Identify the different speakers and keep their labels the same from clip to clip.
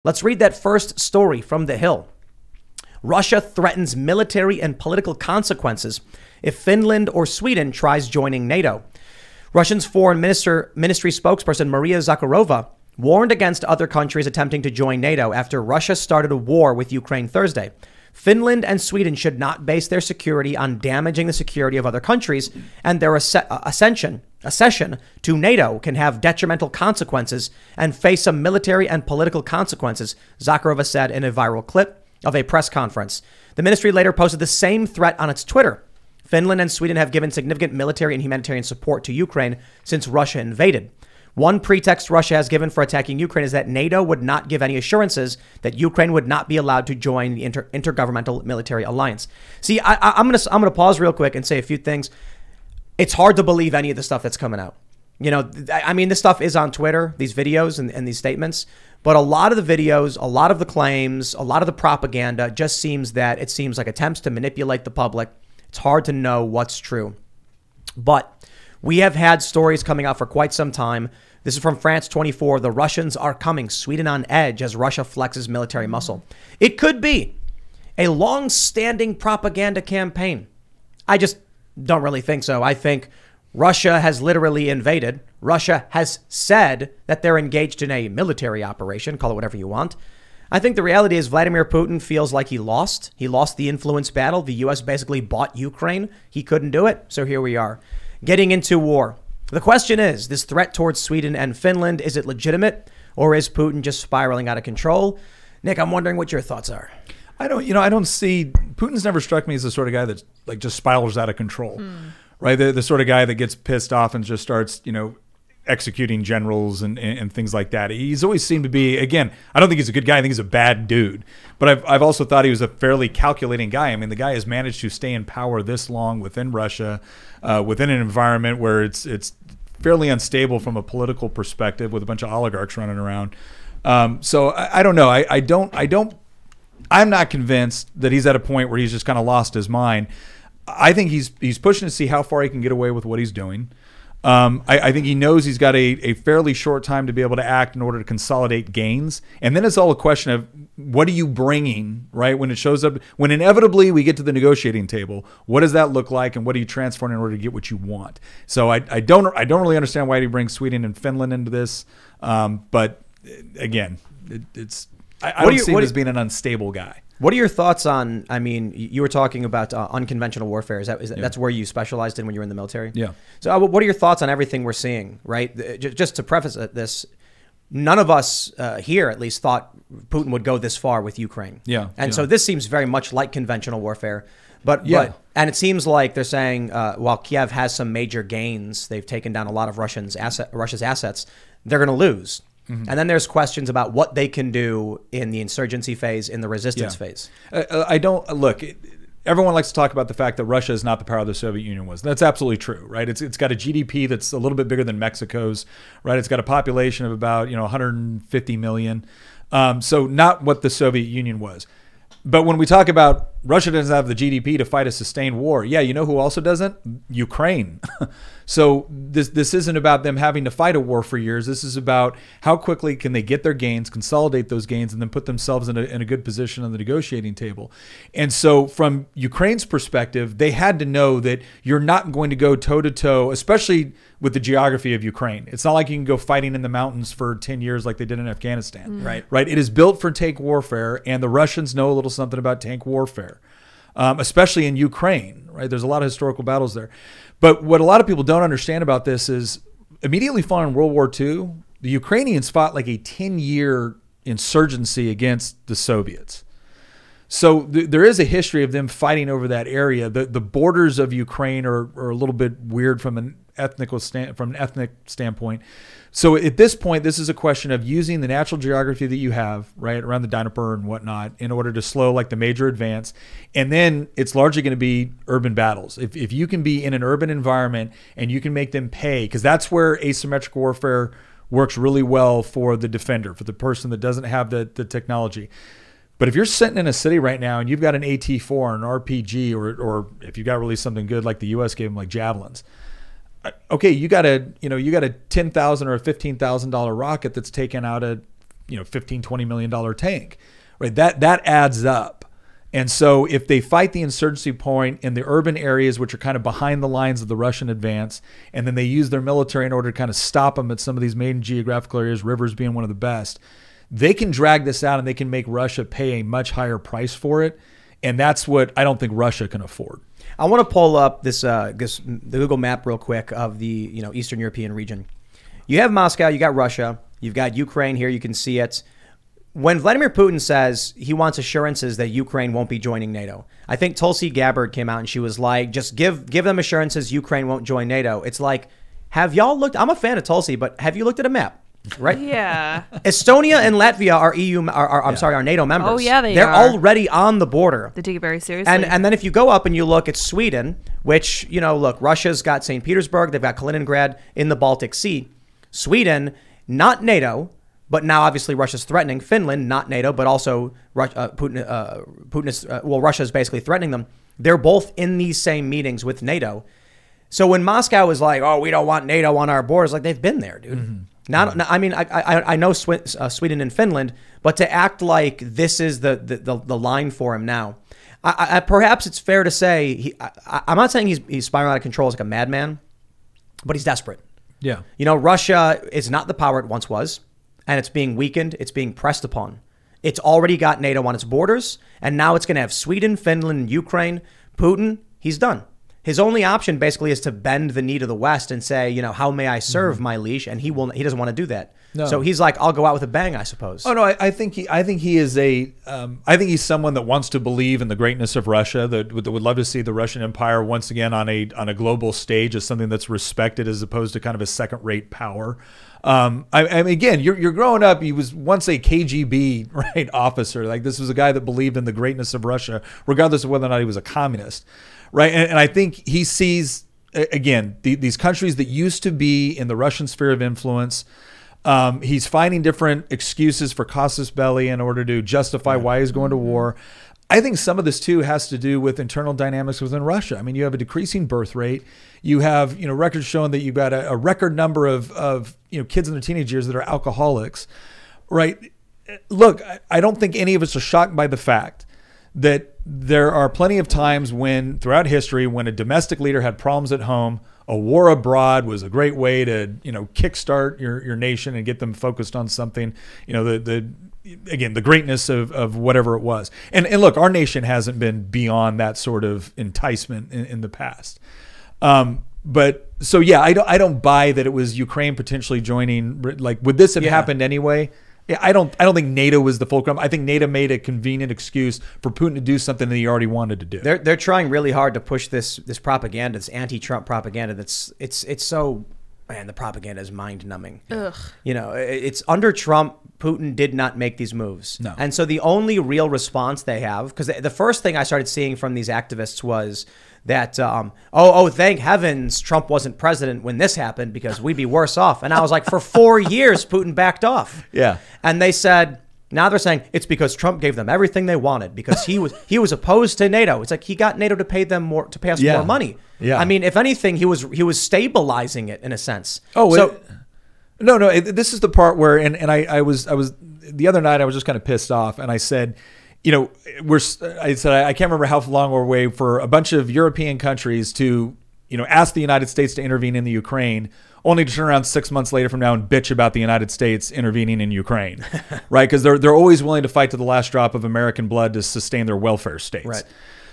Speaker 1: Let's read that first story from The Hill. Russia threatens military and political consequences if Finland or Sweden tries joining NATO. Russia's foreign ministry spokesperson Maria Zakharova warned against other countries attempting to join NATO after Russia started a war with Ukraine Thursday. Finland and Sweden should not base their security on damaging the security of other countries, and their accession to NATO can have detrimental consequences and face some military and political consequences, Zakharova said in a viral clip of a press conference. The ministry later posted the same threat on its Twitter. Finland and Sweden have given significant military and humanitarian support to Ukraine since Russia invaded. One pretext Russia has given for attacking Ukraine is that NATO would not give any assurances that Ukraine would not be allowed to join the intergovernmental military alliance. See, I'm gonna pause real quick and say a few things. It's hard to believe any of the stuff that's coming out. You know, I mean, this stuff is on Twitter, these videos and these statements, but a lot of the videos, a lot of the claims, a lot of the propaganda just seems like attempts to manipulate the public. It's hard to know what's true, but we have had stories coming out for quite some time. This is from France 24. The Russians are coming. Sweden on edge as Russia flexes military muscle. It could be a long-standing propaganda campaign. I just don't really think so. I think Russia has literally invaded. Russia has said that they're engaged in a military operation. Call it whatever you want. I think the reality is Vladimir Putin feels like he lost. He lost the influence battle. The U.S. basically bought Ukraine. He couldn't do it. So here we are. Getting into war. The question is, this threat towards Sweden and Finland, is it legitimate or is Putin just spiraling out of control? Nick, I'm wondering what your thoughts are.
Speaker 2: I don't see, Putin's never struck me as the sort of guy that like just spirals out of control, right? The sort of guy that gets pissed off and just starts, executing generals and things like that. He's always seemed to be, again, I don't think he's a good guy. I think he's a bad dude. But I've also thought he was a fairly calculating guy. I mean, the guy has managed to stay in power this long within Russia, within an environment where it's fairly unstable from a political perspective with a bunch of oligarchs running around. So I don't know. I'm not convinced that he's at a point where he's just kind of lost his mind. I think he's pushing to see how far he can get away with what he's doing. I think he knows he's got a fairly short time to be able to act in order to consolidate gains. And then it's all a question of what are you bringing, right? When it shows up, when inevitably we get to the negotiating table, what does that look like and what are you transferring in order to get what you want? So I don't really understand why he brings Sweden and Finland into this. But again, I don't see him as being an unstable guy.
Speaker 1: What are your thoughts on, I mean, you were talking about unconventional warfare. That's where you specialized in when you were in the military? Yeah. So what are your thoughts on everything we're seeing, right? Just to preface this, none of us here at least thought Putin would go this far with Ukraine. Yeah. And so this seems very much like conventional warfare. But it seems like they're saying while Kiev has some major gains, they've taken down a lot of Russia's assets, they're going to lose. And then there's questions about what they can do in the insurgency phase, in the resistance phase.
Speaker 2: Everyone likes to talk about the fact that Russia is not the power the Soviet Union was. That's absolutely true, right? It's got a GDP that's a little bit bigger than Mexico's, right? It's got a population of about 150 million. So not what the Soviet Union was. But when we talk about Russia doesn't have the GDP to fight a sustained war, yeah, you know who also doesn't? Ukraine. So this isn't about them having to fight a war for years. This is about how quickly can they get their gains, consolidate those gains, and then put themselves in a good position on the negotiating table. And so from Ukraine's perspective, they had to know that you're not going to go toe-to-toe, especially with the geography of Ukraine. It's not like you can go fighting in the mountains for 10 years like they did in Afghanistan. Right? It is built for tank warfare, and the Russians know a little something about tank warfare, especially in Ukraine. Right? There's a lot of historical battles there. But what a lot of people don't understand about this is immediately following World War II, the Ukrainians fought like a 10-year insurgency against the Soviets. So there is a history of them fighting over that area. The borders of Ukraine are a little bit weird from an ethnic standpoint. So at this point, this is a question of using the natural geography that you have, right, around the Dnieper and whatnot, in order to slow like the major advance. And then it's largely going to be urban battles. If you can be in an urban environment and you can make them pay, because that's where asymmetric warfare works really well for the defender, for the person that doesn't have the technology. But if you're sitting in a city right now and you've got an AT-4 or an RPG, or if you got really something good like the U.S. gave them, like javelins, okay, you got a $10,000 or a $15,000 rocket that's taken out a $15-20 million tank, right? That adds up. And so if they fight the insurgency point in the urban areas, which are kind of behind the lines of the Russian advance, and then they use their military in order to kind of stop them at some of these main geographical areas, rivers being one of the best, they can drag this out and they can make Russia pay a much higher price for it. And that's what I don't think Russia can afford.
Speaker 1: I want to pull up the Google map real quick of the Eastern European region. You have Moscow, you got Russia, you've got Ukraine here, you can see it. When Vladimir Putin says he wants assurances that Ukraine won't be joining NATO, I think Tulsi Gabbard came out and she was like, just give them assurances Ukraine won't join NATO. It's like, have y'all looked? I'm a fan of Tulsi, but have you looked at a map? Right?
Speaker 3: Yeah.
Speaker 1: Estonia and Latvia are NATO members.
Speaker 3: Oh yeah,
Speaker 1: they're already on the border.
Speaker 3: They take it very seriously.
Speaker 1: And then if you go up and you look at Sweden, which look, Russia's got St. Petersburg, they've got Kaliningrad in the Baltic Sea. Sweden, not NATO. But now, obviously, Russia's threatening Finland, not NATO, but also Russia is basically threatening them. They're both in these same meetings with NATO. So when Moscow is like, "Oh, we don't want NATO on our borders," like they've been there, dude. Mm-hmm. I mean, I know Sweden and Finland, but to act like this is the line for him now, perhaps it's fair to say I'm not saying he's spiraling out of control as like a madman, but he's desperate.
Speaker 2: Yeah,
Speaker 1: Russia is not the power it once was. And it's being weakened. It's being pressed upon. It's already got NATO on its borders. And now it's going to have Sweden, Finland, and Ukraine. Putin, he's done. His only option basically is to bend the knee to the West and say, how may I serve my liege? And he doesn't want to do that. No. So he's like, I'll go out with a bang, I suppose.
Speaker 2: Oh no, I think he is I think he's someone that wants to believe in the greatness of Russia, that would love to see the Russian Empire once again on a global stage as something that's respected as opposed to kind of a second-rate power. I mean, again, you're growing up. He was once a KGB officer. Like, this was a guy that believed in the greatness of Russia, regardless of whether or not he was a communist, right? And I think he sees again these countries that used to be in the Russian sphere of influence. He's finding different excuses for casus belli in order to justify why he's going to war. I think some of this too has to do with internal dynamics within Russia. I mean, you have a decreasing birth rate. You have, records showing that you've got a record number of kids in their teenage years that are alcoholics, right? Look, I don't think any of us are shocked by the fact that there are plenty of times throughout history, when a domestic leader had problems at home, a war abroad was a great way to, kickstart your nation and get them focused on something, the greatness of whatever it was. And look, our nation hasn't been beyond that sort of enticement in the past. But so, yeah, I don't buy that it was Ukraine potentially joining. Like, would this have happened anyway? I don't think NATO was the fulcrum. I think NATO made a convenient excuse for Putin to do something that he already wanted to do.
Speaker 1: They're trying really hard to push this propaganda, this anti-Trump propaganda. It's so, man, the propaganda is mind-numbing.
Speaker 3: Ugh.
Speaker 1: It's under Trump, Putin did not make these moves.
Speaker 2: No.
Speaker 1: And so the only real response they have, because the first thing I started seeing from these activists was that, thank heavens Trump wasn't president when this happened because we'd be worse off. And I was like, for 4 years, Putin backed off.
Speaker 2: Yeah.
Speaker 1: And they said, now they're saying it's because Trump gave them everything they wanted because he was opposed to NATO. It's like he got NATO to pay us more money.
Speaker 2: Yeah.
Speaker 1: I mean, if anything, he was stabilizing it in a sense.
Speaker 2: Oh, so no. This is the part where, I was the other night I was just kind of pissed off, and I said, I can't remember how long we're away for a bunch of European countries to, ask the United States to intervene in the Ukraine, only to turn around 6 months later from now and bitch about the United States intervening in Ukraine, right? Because they're always willing to fight to the last drop of American blood to sustain their welfare states.
Speaker 1: Right.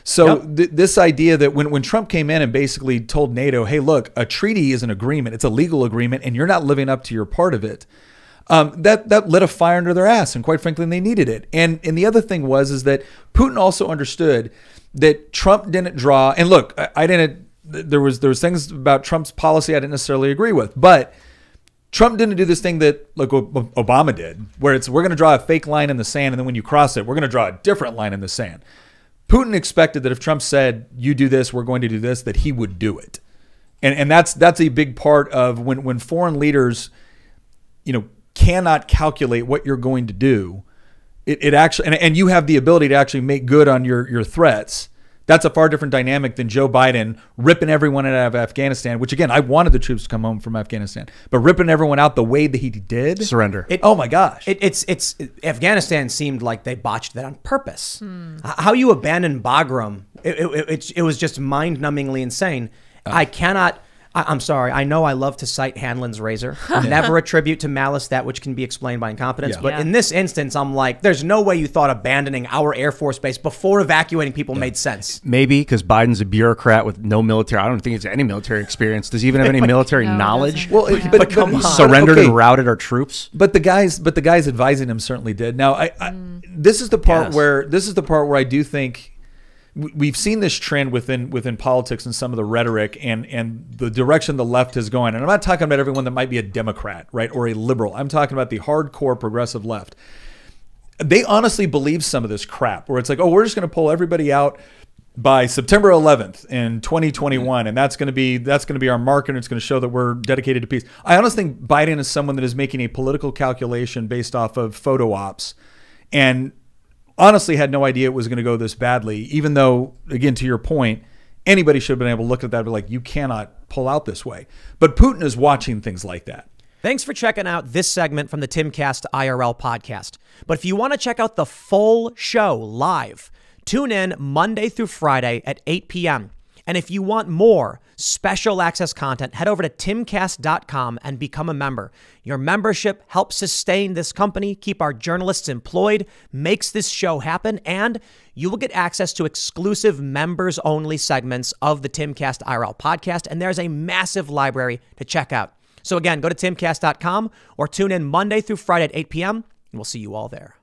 Speaker 2: So this idea that when Trump came in and basically told NATO, hey, look, a treaty is an agreement. It's a legal agreement, and you're not living up to your part of it. That lit a fire under their ass, and quite frankly, they needed it. And the other thing is that Putin also understood that Trump didn't draw. And look, there was things about Trump's policy I didn't necessarily agree with, but Trump didn't do this thing that Obama did, where we're going to draw a fake line in the sand, and then when you cross it, we're going to draw a different line in the sand. Putin expected that if Trump said, you do this, we're going to do this, that he would do it. And that's a big part of when foreign leaders, cannot calculate what you're going to do. It actually, and you have the ability to actually make good on your threats. That's a far different dynamic than Joe Biden ripping everyone out of Afghanistan, which, again, I wanted the troops to come home from Afghanistan. But ripping everyone out the way that he did.
Speaker 3: Surrender.
Speaker 2: Oh, my gosh.
Speaker 1: Afghanistan seemed like they botched that on purpose. How you abandoned Bagram, it was just mind-numbingly insane. I'm sorry. I know I love to cite Hanlon's razor. Never attribute to malice that which can be explained by incompetence. But in this instance, I'm like, there's no way you thought abandoning our Air Force base before evacuating people made sense.
Speaker 3: Maybe because Biden's a bureaucrat with no military. I don't think he has any military experience. Does he even have any military knowledge?
Speaker 2: Well, but come on.
Speaker 3: Surrendered and routed our troops.
Speaker 2: But the guys advising him certainly did. Now, this is the part where I do think we've seen this trend within politics and some of the rhetoric and the direction the left is going. And I'm not talking about everyone that might be a Democrat, right, or a liberal. I'm talking about the hardcore progressive left. They honestly believe some of this crap where it's like, oh, we're just going to pull everybody out by September 11th in 2021, and that's going to be our marker, and it's going to show that we're dedicated to peace. I honestly think Biden is someone that is making a political calculation based off of photo ops, and honestly had no idea it was going to go this badly, even though, again, to your point, anybody should have been able to look at that and be like, you cannot pull out this way. But Putin is watching things like that.
Speaker 1: Thanks for checking out this segment from the Timcast IRL podcast. But if you want to check out the full show live, tune in Monday through Friday at 8 p.m. And if you want more special access content, head over to timcast.com and become a member. Your membership helps sustain this company, keep our journalists employed, makes this show happen, and you will get access to exclusive members-only segments of the Timcast IRL podcast, and there's a massive library to check out. So again, go to timcast.com or tune in Monday through Friday at 8 p.m., and we'll see you all there.